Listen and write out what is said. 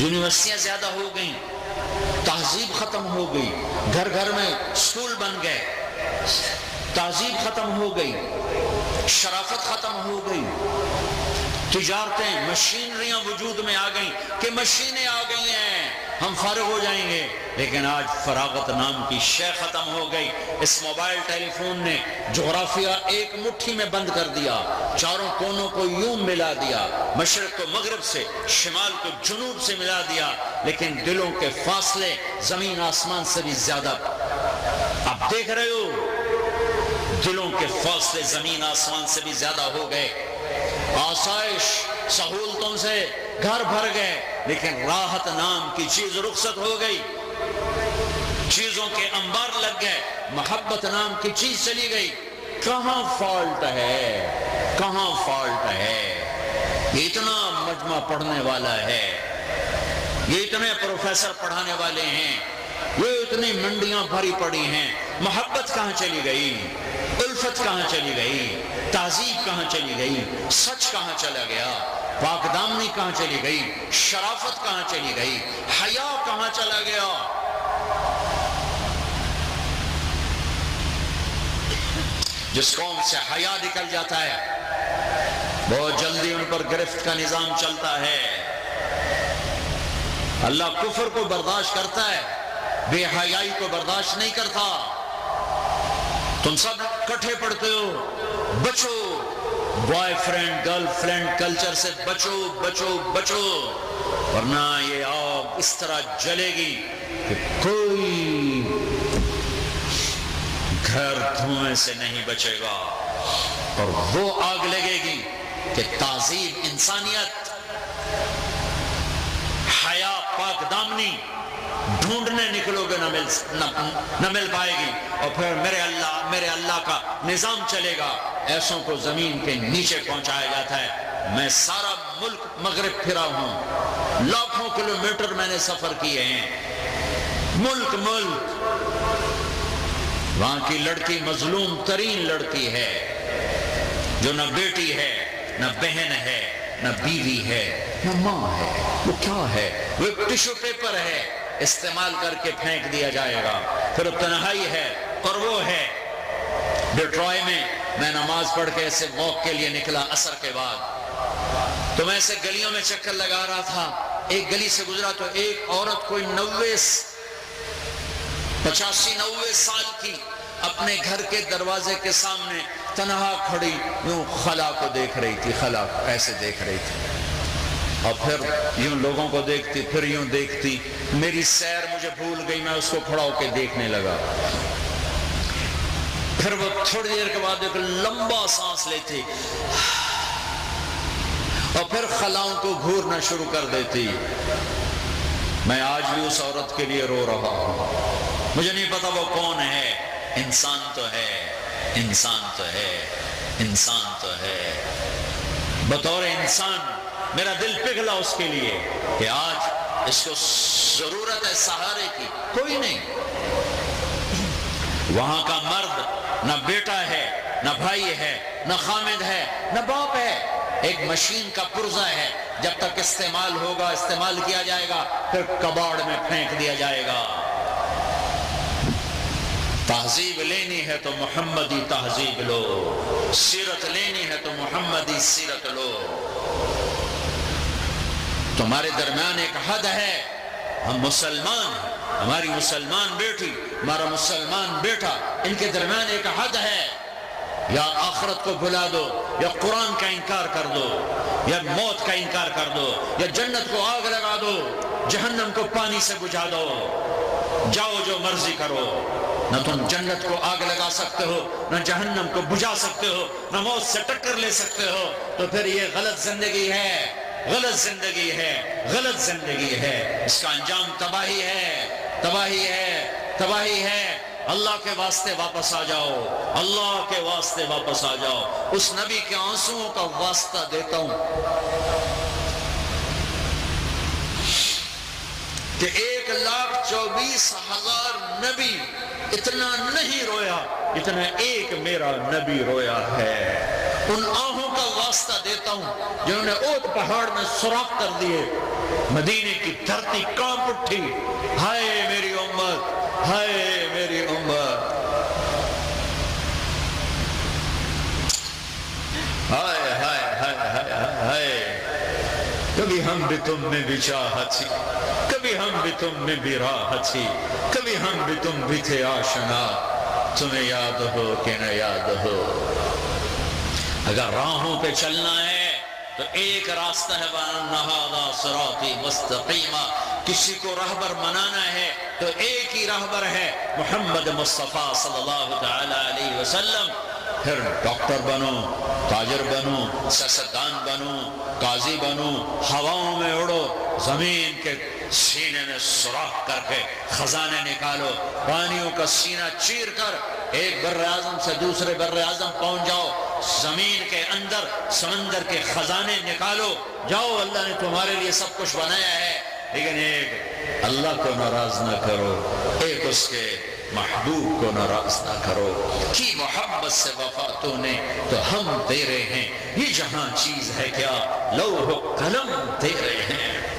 یونیورسٹیاں زیادہ ہو گئیں، تہذیب ختم ہو گئی، گھر گھر میں اسکول بن گئے، تہذیب ختم ہو گئی، شرافت ختم ہو گئی، تجارتیں مشینریاں وجود میں آ گئیں کہ مشینیں آ گئی ہیں ہم فارغ ہو جائیں گے، لیکن آج فراغت نام کی شے ختم ہو گئی۔ اس موبائل ٹیلی فون نے جغرافیہ ایک مٹھی میں بند کر دیا، چاروں کونوں کو یوں ملا دیا، مشرق کو مغرب سے، شمال کو جنوب سے ملا دیا، لیکن دلوں کے فاصلے زمین آسمان سے بھی زیادہ، آپ دیکھ رہے ہو دلوں کے فاصلے زمین آسمان سے بھی زیادہ ہو گئے، آسائش سہولتوں سے گھر بھر گئے، لیکن راحت نام کی چیز رخصت ہو گئی، چیزوں کے انبار لگ گئے، محبت نام کی چیز چلی گئی۔ کہاں فالٹ ہے، کہاں فالٹ ہے؟ یہ اتنا مجمع پڑھنے والا ہے، یہ اتنے پروفیسر پڑھانے والے ہیں، یہ اتنی منڈیاں بھری پڑی ہیں، محبت کہاں چلی گئی؟ الفت کہاں چلی گئی؟ تہذیب کہاں چلی گئی؟ سچ کہاں چلا گیا؟ پاک دامنی کہاں چلی گئی؟ شرافت کہاں چلی گئی؟ حیا کہاں چلا گیا؟ جس قوم سے حیا نکل جاتا ہے بہت جلدی ان پر گرفت کا نظام چلتا ہے۔ اللہ کفر کو برداشت کرتا ہے، بے حیائی کو برداشت نہیں کرتا۔ تم سب کٹھے پڑھتے ہو، بچو boy friend girl friend culture سے، بچو بچو بچو، ورنہ یہ آگ اس طرح جلے گی کہ کوئی گھر دھوئیں سے نہیں بچے گا، اور وہ آگ لگے گی کہ تہذیب، انسانیت، حیا، پاک دامنی ڈھونڈنے نکلو گے نہ مل پائے گی، اور پھر میرے اللہ کا نظام چلے گا، ایسوں کو زمین کے نیچے پہنچایا جاتا ہے۔ میں سارا ملک مغرب پھرا ہوں، لاکھوں کلومیٹر میں نے سفر کیے ہیں، ملک وہاں کی لڑکی مظلوم ترین لڑکی ہے، جو نہ بیٹی ہے، نہ بہن ہے، نہ بیوی ہے، نہ ماں ہے، وہ کیا ہے؟ وہ ایک ٹشو پیپر ہے، استعمال کر کے پھینک دیا جائے گا۔ پھر تنہائی ہے، اور وہ ہے ڈیٹروئے میں نماز پڑھ کے ایسے واک کے لیے نکلا عصر کے بعد، تو میں ایسے گلیوں میں چکر لگا رہا تھا، ایک گلی سے گزرا تو ایک عورت کوئی 85-90 سال کی اپنے گھر کے دروازے کے سامنے تنہا کھڑی یوں خلا کو دیکھ رہی تھی، خلا ایسے دیکھ رہی تھی، اور پھر یوں لوگوں کو دیکھتی، پھر یوں دیکھتی، میری سیر مجھے بھول گئی، میں اس کو کھڑا ہو کے دیکھنے لگا۔ پھر وہ تھوڑی دیر کے بعد ایک لمبا سانس لیتی، اور پھر خلاؤں کو گھورنا شروع کر دیتی۔ میں آج بھی اس عورت کے لیے رو رہا ہوں، مجھے نہیں پتا وہ کون ہے، انسان تو ہے، انسان تو ہے، انسان تو ہے۔ بطور انسان میرا دل پگھلا اس کے لیے کہ آج اس کو ضرورت ہے سہارے کی، کوئی نہیں۔ وہاں کا مرد نہ بیٹا ہے، نہ بھائی ہے، نہ خامد ہے، نہ باپ ہے، ایک مشین کا پرزہ ہے، جب تک استعمال ہوگا، استعمال کیا جائے گا، پھر کباڑ میں پھینک دیا جائے گا۔ تہذیب لینی ہے تو محمدی تہذیب لو، سیرت لینی ہے تو محمدی سیرت لو۔ تمہارے درمیان ایک حد ہے، ہم مسلمان ہیں، ہماری مسلمان بیٹی، ہمارا مسلمان بیٹا، ان کے درمیان ایک حد ہے، یا آخرت کو بھلا دو، یا قرآن کا انکار کر دو، یا موت کا انکار کر دو، یا جنت کو آگ لگا دو، جہنم کو پانی سے بجھا دو، جاؤ جو مرضی کرو، نہ تم جنت کو آگ لگا سکتے ہو، نہ جہنم کو بجھا سکتے ہو، نہ موت سے ٹکر لے سکتے ہو، تو پھر یہ غلط زندگی ہے، غلط زندگی ہے، غلط زندگی ہے، اس کا انجام تباہی ہے، تباہی ہے، تباہی ہے۔ اللہ کے واسطے واپس آ جاؤ، اللہ کے واسطے واپس آ جاؤ۔ اس نبی کے آنسوؤں کا واسطہ دیتا ہوں کہ 1,24,000 نبی اتنا نہیں رویا جتنا ایک میرا نبی رویا ہے۔ ان آہوں کا واسطہ دیتا ہوں جنہوں نے اود پہاڑ میں سوراخ کر دیے، مدینے کی دھرتی کانپ اٹھی، ہائے میری امت، ہائے میری امت، ہائے ہائے ہائے ہائے ہائے، کبھی ہم بھی تم میں بھی چاہت تھی، کبھی ہم بھی تم میں بھی راحت تھی، کبھی ہم بھی تم بھی تھے آشنا، تمہیں یاد ہو کہ نہ یاد ہو۔ اگر راہوں پہ چلنا ہے تو ایک راستہ ہے وَأَنَّ هَذَا صِرَاطِي مُسْتَقِيمًا، کسی کو رہبر بنانا ہے تو ایک ہی رہبر ہے محمد مصطفیٰ صلی اللہ تعالیٰ علیہ وسلم۔ پھر ڈاکٹر بنو، تاجر بنو، سیاستدان بنو، قاضی بنو، ہواؤں میں اڑو، زمین کے سینے میں سوراخ کر کے خزانے نکالو، پانیوں کا سینہ چیر کر ایک بر اعظم سے دوسرے بر اعظم پہنچ جاؤ، زمین کے اندر سمندر کے خزانے نکالو، جاؤ، اللہ نے تمہارے لیے سب کچھ بنایا ہے، لیکن ایک اللہ کو ناراض نہ کرو، ایک اس کے محبوب کو ناراض نہ کرو، کی محبت سے وفا تو نے تو ہم تیرے ہیں، یہ جہاں چیز ہے کیا، لوح و قلم تیرے ہیں۔